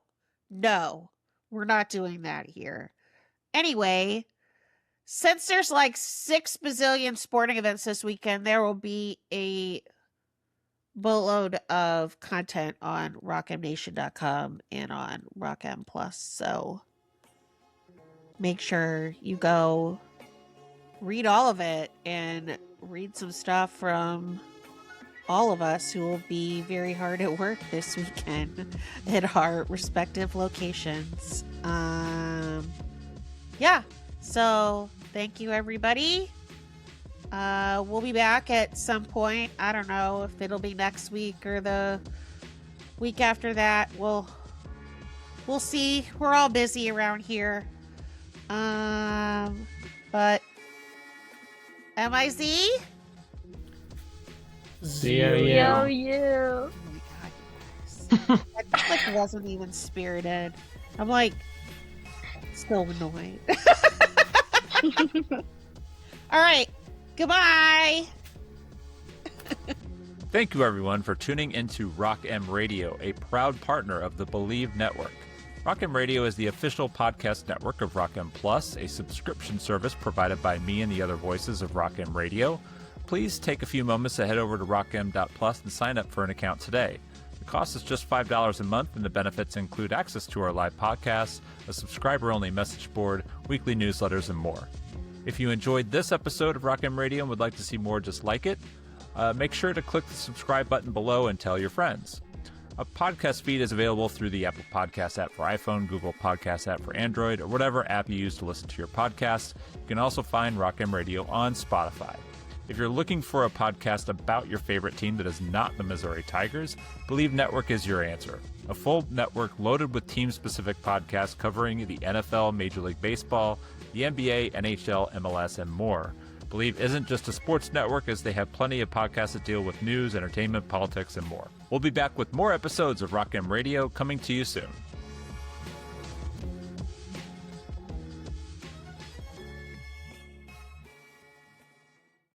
we're not doing that here. Anyway, since there's like 6 bazillion sporting events this weekend, there will be a boatload of content on rockmnation.com and on rockm plus. So make sure you go read all of it and read some stuff from all of us who will be very hard at work this weekend at our respective locations. Yeah, so thank you everybody. We'll be back at some point. I don't know if it'll be next week or the week after that. We'll see. We're all busy around here. But MIZ? Zero. Yo, you. Oh my god, you guys. That just like wasn't even spirited. I'm like still annoyed. All right. Goodbye. Thank you, everyone, for tuning into Rock M Radio, a proud partner of the Believe Network. Rock M Radio is the official podcast network of Rock M Plus, a subscription service provided by me and the other voices of Rock M Radio. Please take a few moments to head over to rockm.plus and sign up for an account today. The cost is just $5 a month, and the benefits include access to our live podcasts, a subscriber-only message board, weekly newsletters, and more. If you enjoyed this episode of Rock M Radio and would like to see more just like it, make sure to click the subscribe button below and tell your friends. A podcast feed is available through the Apple Podcast app for iPhone, Google Podcast app for Android, or whatever app you use to listen to your podcasts. You can also find Rock M Radio on Spotify. If you're looking for a podcast about your favorite team that is not the Missouri Tigers, Believe Network is your answer. A full network loaded with team-specific podcasts covering the NFL, Major League Baseball, the NBA, NHL, MLS, and more. Believe isn't just a sports network, as they have plenty of podcasts that deal with news, entertainment, politics, and more. We'll be back with more episodes of Rock M Radio coming to you soon.